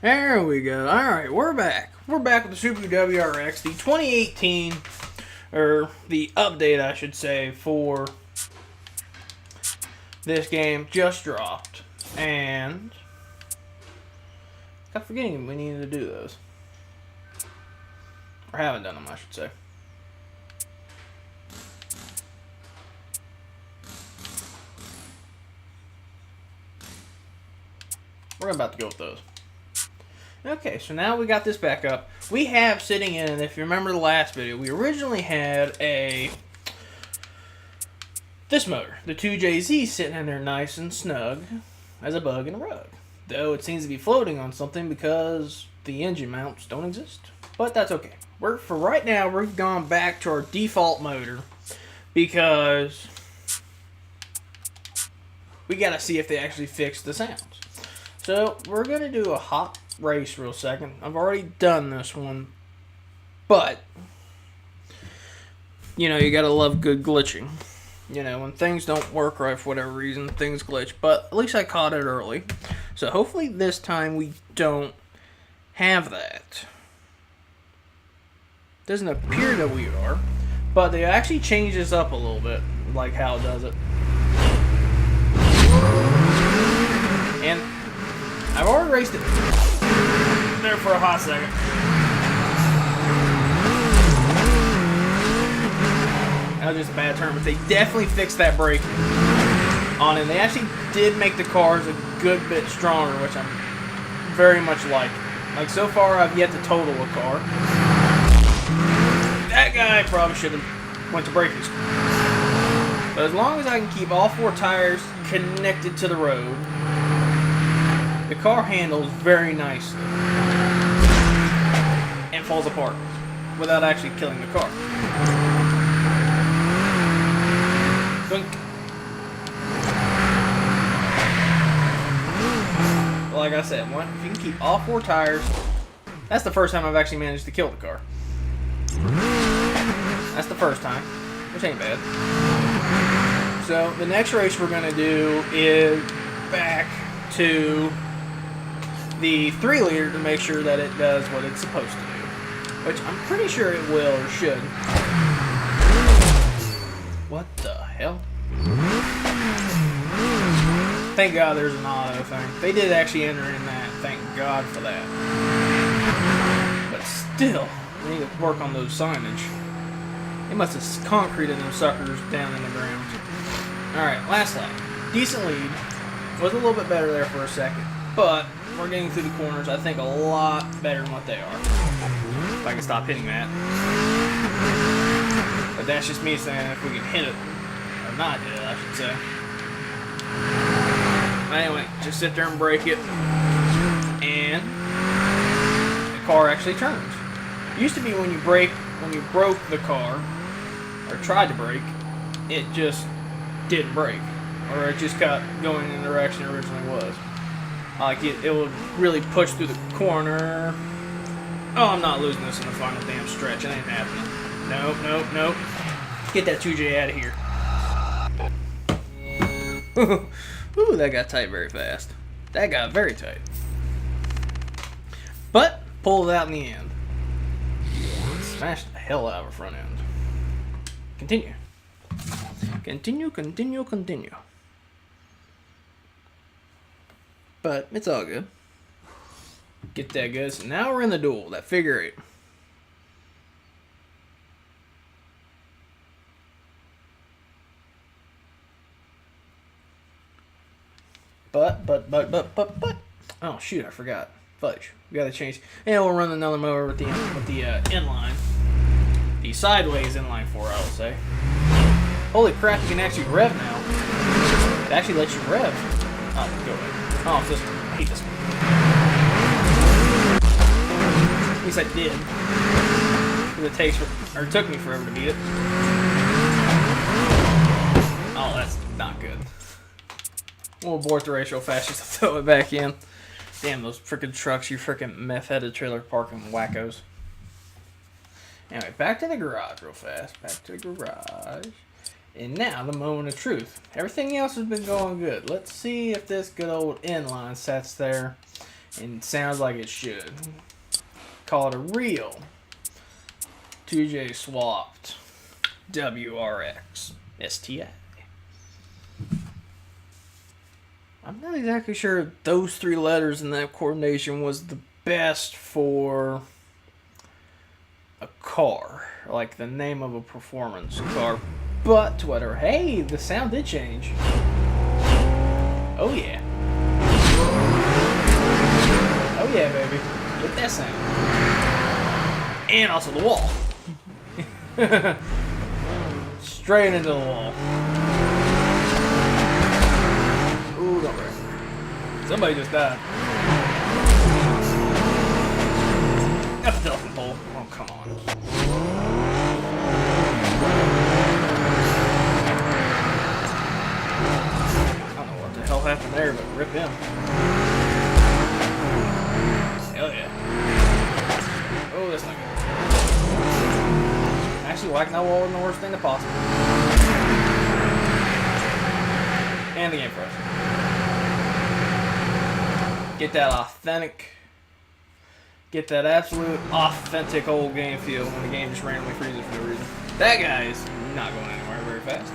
There we go. Alright, we're back. We're back with the Super WRX, the 2018, or the update, I should say, for this game just dropped. And I kept forgetting we needed to do those. Or haven't done them, I should say. We're about to go with those. Okay, so now we got this back up. We have sitting in, and if you remember the last video, we originally had this motor, the 2JZ, sitting in there nice and snug as a bug in a rug. Though it seems to be floating on something because the engine mounts don't exist. But that's okay. For right now, we've gone back to our default motor because we gotta see if they actually fix the sounds. So we're gonna do a hot race real second. I've already done this one, but you know, you gotta love good glitching. You know, when things don't work right for whatever reason, things glitch. But at least I caught it early. So hopefully this time we don't have that. Doesn't appear that we are, but they actually changed this up a little bit, like how it does it. And I've already raced it there for a hot second. That was just a bad turn, but they definitely fixed that brake on it. They actually did make the cars a good bit stronger, which I'm very much like. Like, so far, I've yet to total a car. That guy probably should have went to braking school. But as long as I can keep all four tires connected to the road, the car handles very nicely and falls apart without actually killing the car. Boink. Like I said, if you can keep all four tires, that's the first time I've actually managed to kill the car. That's the first time, which ain't bad. So the next race we're going to do is back to the 3-liter to make sure that it does what it's supposed to do, which I'm pretty sure it will or should. What the hell? Thank God there's an auto thing. They did actually enter in that. Thank God for that. But still, we need to work on those signage. They must have concreted them suckers down in the ground. Alright, last lap. Decent lead. Was a little bit better there for a second. But we're getting through the corners, I think, a lot better than what they are. If I can stop hitting that. But that's just me saying if we can hit it. Or not hit it, I should say. Anyway, just sit there and brake it. And the car actually turns. It used to be when you broke the car, or tried to brake, it just didn't brake. Or it just kept going in the direction it originally was. Like it would really push through the corner. Oh, I'm not losing this in the final damn stretch. It ain't happening. Nope, nope, nope. Get that 2J out of here. Ooh, that got tight very fast. That got very tight. But, pulled it out in the end. Smashed the hell out of her front end. Continue. Continue, continue, continue. But, it's all good. Get that good. So now we're in the duel, that figure 8. But. Oh, shoot, I forgot. Fudge. We gotta change. And we'll run another motor with the inline. The sideways inline 4, I will say. Holy crap, you can actually rev now. It actually lets you rev. Oh, go away. Oh, it's this one. I hate this one. At least I did. Because it took me forever to beat it. Oh, that's not good. We'll abort the race real fast just to throw it back in. Damn, those freaking trucks, you freaking meth-headed trailer parking wackos. Anyway, back to the garage real fast. Back to the garage. And now, the moment of truth. Everything else has been going good. Let's see if this good old inline sets there and sounds like it should. Call it a real 2J swapped WRX STI. I'm not exactly sure those 3 letters in that coordination was the best for a car, like the name of a performance car, but whatever. Hey, the sound did change. Oh yeah. Oh yeah, baby. Get that sound. And also the wall. Straight into the wall. Ooh, don't break. Somebody just died. That's a telephone pole. Oh, come on. I don't know what the hell happened there, but rip him. Hell yeah. Oh, that's not good. Actually, whacking that wall isn't the worst thing possible. And the game first. Get that authentic, get that absolute authentic old game feel when the game just randomly freezes for no reason. That guy is not going anywhere very fast.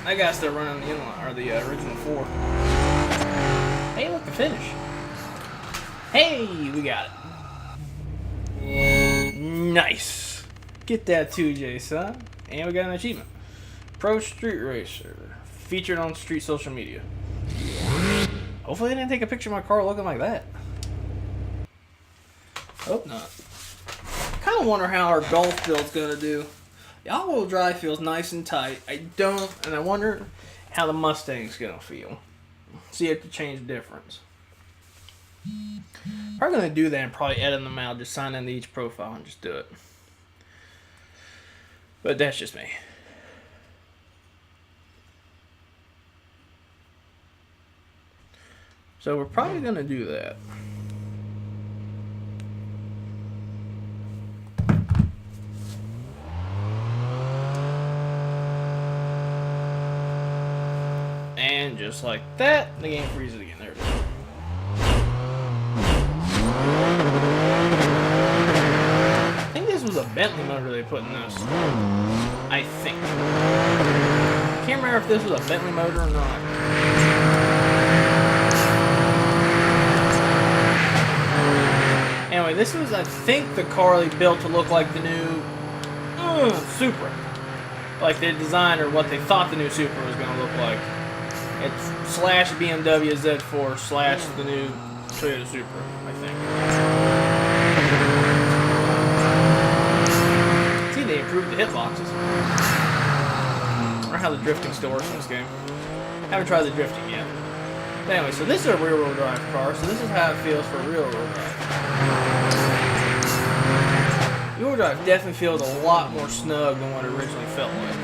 That guy's still running the inline, or the original 4. Hey, look, the finish. Hey, we got it. Nice. Get that 2J, son. And we got an achievement. Pro Street Racer. Featured on street social media. Hopefully they didn't take a picture of my car looking like that. Hope not. Kind of wonder how our Golf build's gonna do. The all-wheel drive feels nice and tight. I wonder how the Mustang's gonna feel. See if it change the difference. Probably gonna do that and probably edit them out, just sign into each profile and just do it. But that's just me. So we're probably gonna do that. And just like that, the game freezes again. There it is. I think this was a Bentley motor they put in this. I think. Can't remember if this was a Bentley motor or not. Anyway, this was, I think, the car they built to look like the new Supra. Like the design or what they thought the new Supra was going to look like. It's slash BMW Z4 slash the new Toyota Supra, I think. See, they improved the hitboxes. I wonder how the drifting still works in this game. Haven't tried the drifting yet. But anyway, so this is a rear-wheel drive car, so this is how it feels for rear-wheel drive. Rear-wheel drive definitely feels a lot more snug than what it originally felt like.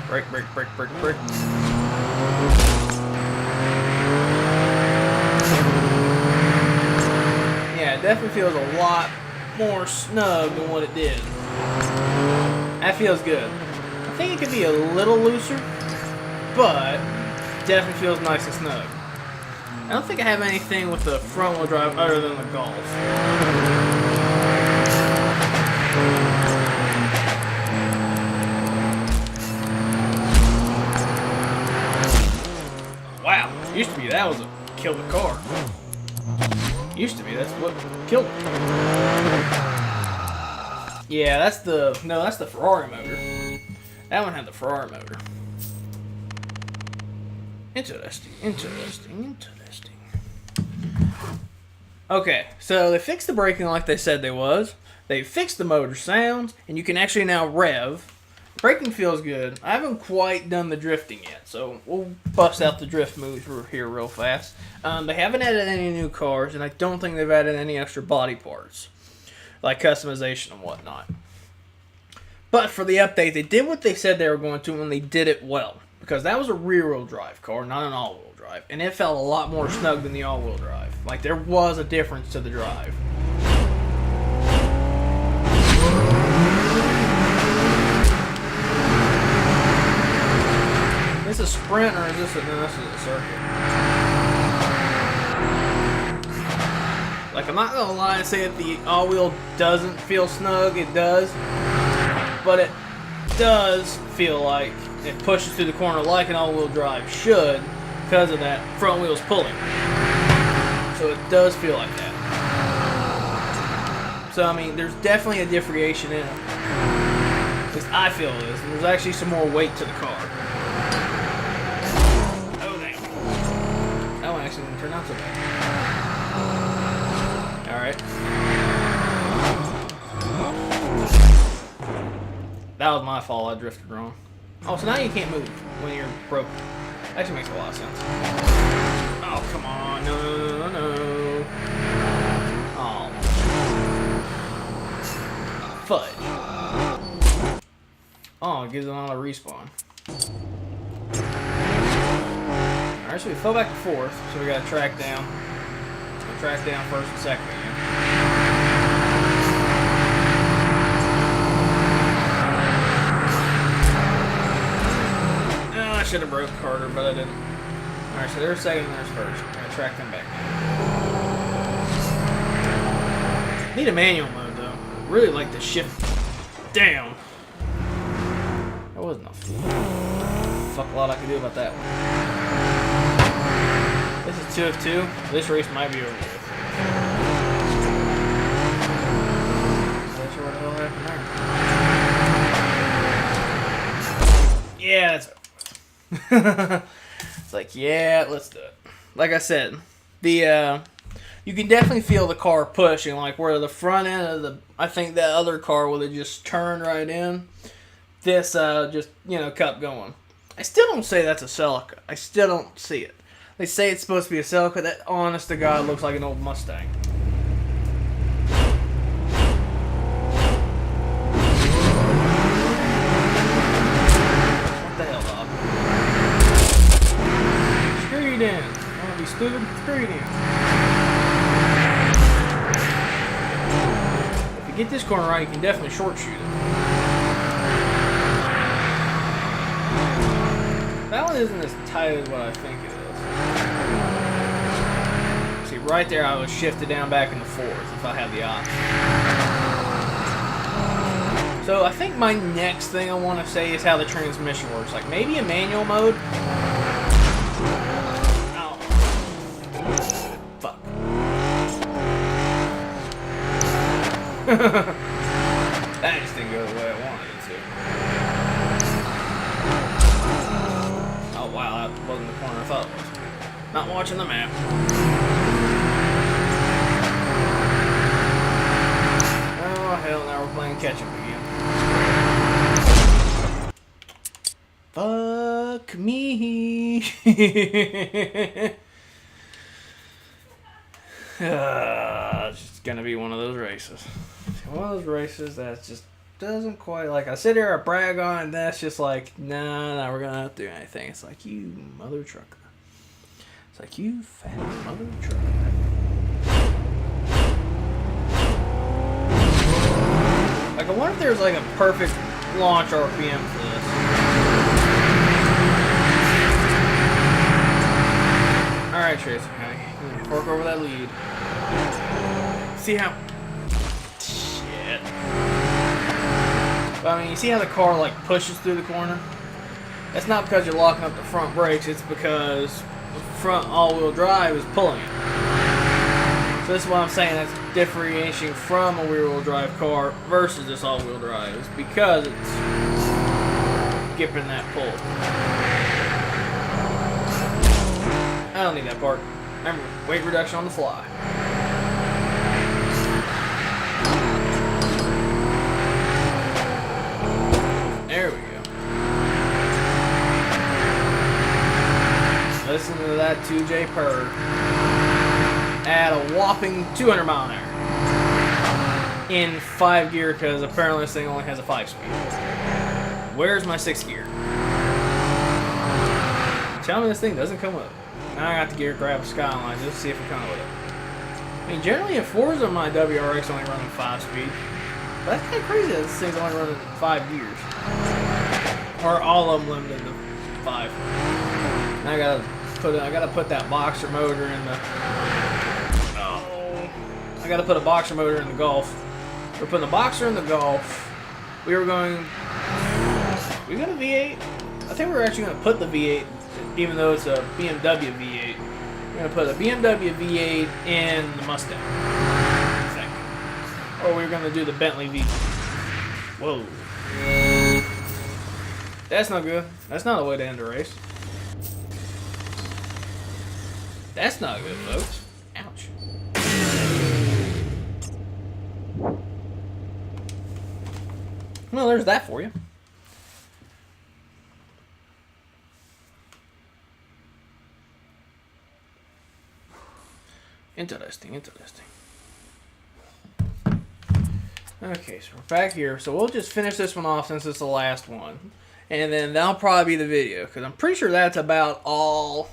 Brake, brake, brake, brake, brake. Yeah, it definitely feels a lot more snug than what it did. That feels good. I think it could be a little looser, but definitely feels nice and snug. I don't think I have anything with the front wheel drive other than the Golf. Wow, used to be that was a kill the car. Used to be, that's what killed it. Yeah, that's the Ferrari motor. That one had the Ferrari motor. Interesting. Okay, so they fixed the braking like they said they was. They fixed the motor sounds, and you can actually now rev. Braking feels good. I haven't quite done the drifting yet, so we'll bust out the drift moves here real fast. They haven't added any new cars, and I don't think they've added any extra body parts, like customization and whatnot. But for the update, they did what they said they were going to, and they did it well. because that was a rear-wheel drive car, not an all-wheel drive, and it felt a lot more snug than the all-wheel drive. Like, there was a difference to the drive. Is this a sprint or is this a, no, this is a circuit? Like, I'm not gonna lie and say that the all-wheel doesn't feel snug. It does, but it does feel like it pushes through the corner like an all-wheel drive should, because of that front wheels pulling. So it does feel like that. So I mean, there's definitely a differentiation in it. At least I feel it is. And there's actually some more weight to the car. Oh damn! That one actually didn't turn out so bad. All right. That was my fault. I drifted wrong. Oh, so now you can't move when you're broken. Actually makes a lot of sense. Oh, come on. No. Oh. Fudge. Oh, it gives it another respawn. Alright, so we fell back to fourth, so we gotta track down. We'll track down first and second again. I should have broke harder, but I didn't. Alright, so there's second and there's first. I'm gonna track them back down. Need a manual mode though. Really like to shift down. That wasn't a fuck a lot I could do about that one. This is 2 of 2. This race might be over with. Not sure what the hell happened there. Yeah, that's it's like, yeah, let's do it. Like I said, the you can definitely feel the car pushing, like where the front end of the, I think that other car would have just turned right in. This just, kept going. I still don't say that's a Celica. I still don't see it. They say it's supposed to be a Celica. That, honest to God, looks like an old Mustang. What the hell, Bob? Screw you down. I want to be stupid? Screw you down. If you get this corner right, you can definitely short shoot it. That one isn't as tight as what I think it is. See, right there I was shifted down back into fourth if I had the option. So I think my next thing I want to say is how the transmission works. Like maybe a manual mode. Oh. Fuck. That just didn't go the way I wanted it to. Wow, that wasn't the corner I thought it was. Not watching the map. Oh, hell, now we're playing catch-up again. Fuck me. It's just gonna be one of those races. One of those races that's just doesn't quite, like, I sit here, I brag on it, and that's just like, nah, we're gonna have to do anything. It's like, you mother trucker. It's like, you fat mother trucker. Like, I wonder if there's like a perfect launch RPM for this. Alright, Tracy, honey. Fork over that lead. See how... Shit. But I mean, you see how the car like pushes through the corner? That's not because you're locking up the front brakes, it's because the front all-wheel drive is pulling it. So this is what I'm saying, that's differentiating from a rear-wheel drive car versus this all-wheel drive. It's because it's skipping that pull. I don't need that part. Remember, weight reduction on the fly. There we go. Listen to that 2J purr at a whopping 200 mile an hour in 5 gear, because apparently this thing only has a 5 speed. Where's my 6 gear? Tell me this thing doesn't come with it. Now I got to grab a Skyline just to see if it comes with it. I mean, generally in Forza, my WRX only running 5-speed. But that's kind of crazy that this thing's only running 5 years. Or all of them limited to 5. Now I gotta put that boxer motor in the. Oh, I gotta put a boxer motor in the Golf. We're putting the boxer in the Golf. We got a V8. I think we're actually gonna put the V8, even though it's a BMW V8. We're gonna put a BMW V8 in the Mustang, I think. Or we're gonna do the Bentley V. Whoa. That's not good. That's not a way to end a race. That's not good, folks. Ouch. Well, there's that for you. Interesting. Okay, so we're back here. So we'll just finish this one off since it's the last one. And then that'll probably be the video. Because I'm pretty sure that's about all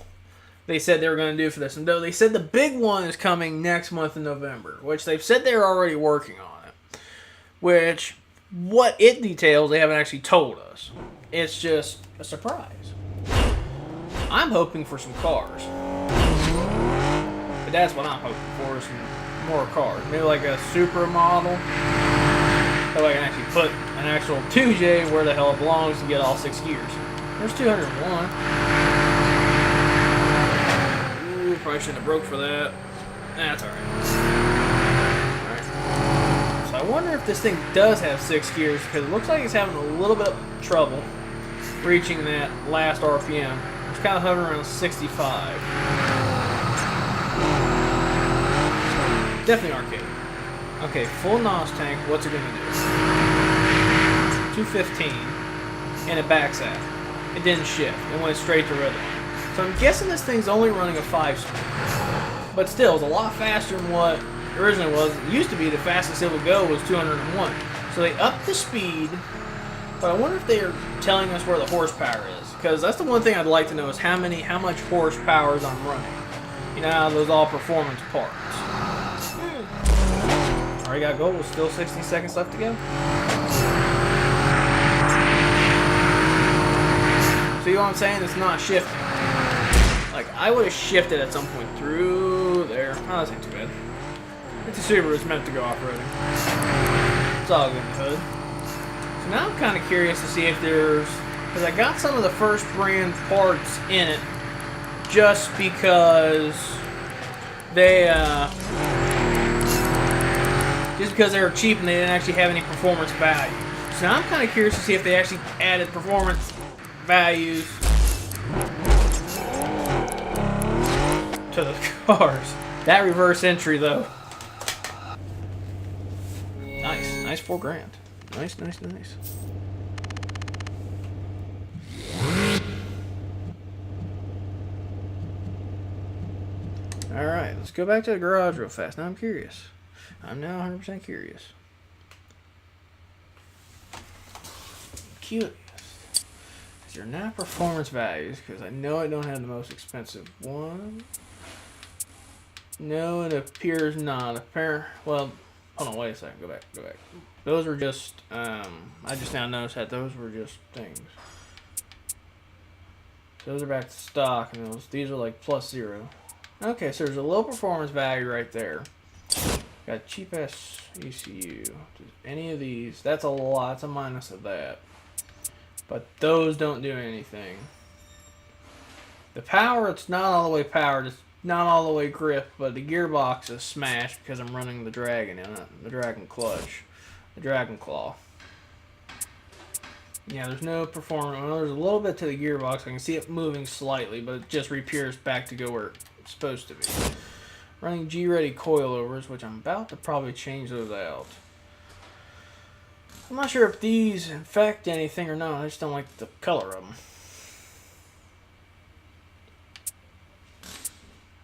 they said they were going to do for this. And though they said the big one is coming next month in November. Which they've said they're already working on it. Which, what it details, they haven't actually told us. It's just a surprise. I'm hoping for some cars. But that's what I'm hoping for, is some more cars. Maybe like a super model. So I can actually put an actual 2J where the hell it belongs to get all 6 gears. There's 201. Ooh, probably shouldn't have broke for that. That's alright. Alright. So I wonder if this thing does have 6 gears, because it looks like it's having a little bit of trouble reaching that last RPM. It's kind of hovering around 65. Definitely arcade. Okay, full NOS tank, what's it gonna do? 215, and it backs out. It didn't shift, it went straight to rhythm. So I'm guessing this thing's only running a 5-speed. But still, it's a lot faster than what it originally was. It used to be the fastest it would go was 201. So they upped the speed, but I wonder if they are telling us where the horsepower is. Because that's the one thing I'd like to know, is how much horsepower is I'm running. You know how those all performance parts. Already got gold with still 60 seconds left to go. See what I'm saying? It's not shifting. Like, I would have shifted at some point through there. Oh, that's not too bad. It's a Subaru, it's meant to go off-roading. It's all good in the hood. So now I'm kind of curious to see if there's... Because I got some of the first brand parts in it just because they, just because they were cheap and they didn't actually have any performance value. So now I'm kind of curious to see if they actually added performance values to the cars. That reverse entry, though. Nice $4 grand. Nice. Alright, let's go back to the garage real fast. Now I'm curious. I'm now 100% curious. Curious. Is there not performance values? Because I know I don't have the most expensive one. No, it appears not. Well, hold on, wait a second. Go back. Those were just, I just now noticed that those were just things. Those are back to stock, and these are like +0. Okay, so there's a low performance value right there. Got cheap ass ECU. Any of these, that's a lot. That's a minus of that. But those don't do anything. The power, it's not all the way powered. It's not all the way grip, but the gearbox is smashed because I'm running the Dragon in it. The Dragon clutch. The Dragon Claw. Yeah, there's no performance. Well, there's a little bit to the gearbox. I can see it moving slightly, but it just repairs back to go where it's supposed to be. Running G-Ready coilovers, which I'm about to probably change those out. I'm not sure if these affect anything or not. I just don't like the color of them.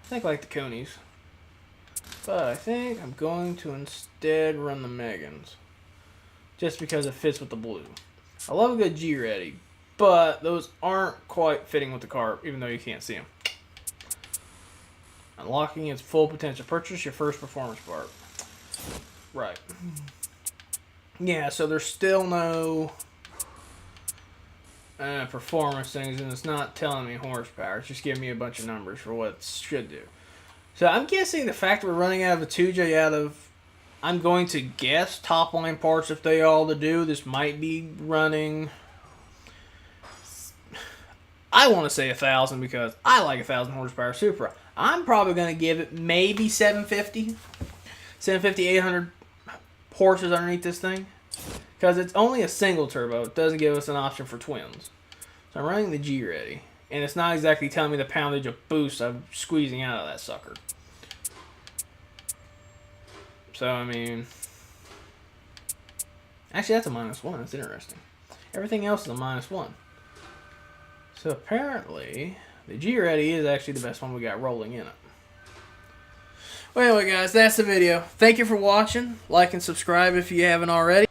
I think I like the Conies. But I think I'm going to instead run the Megans. Just because it fits with the blue. I love a good G-Ready. but those aren't quite fitting with the car, even though you can't see them. Unlocking its full potential. Purchase your first performance part. Right. Yeah, so there's still no performance things, and it's not telling me horsepower. It's just giving me a bunch of numbers for what it should do. So I'm guessing the fact we're running out of a 2J I'm going to guess top line parts if they all to do. This might be running, I want to say 1,000 because I like 1,000 horsepower Supra. I'm probably going to give it maybe 750, 800 horses underneath this thing. Because it's only a single turbo. It doesn't give us an option for twins. So I'm running the G-Ready. And it's not exactly telling me the poundage of boost I'm squeezing out of that sucker. So, I mean... Actually, that's a -1. That's interesting. Everything else is a -1. So, apparently, the G-Ready is actually the best one we got rolling in it. Well, anyway, guys, that's the video. Thank you for watching. Like and subscribe if you haven't already.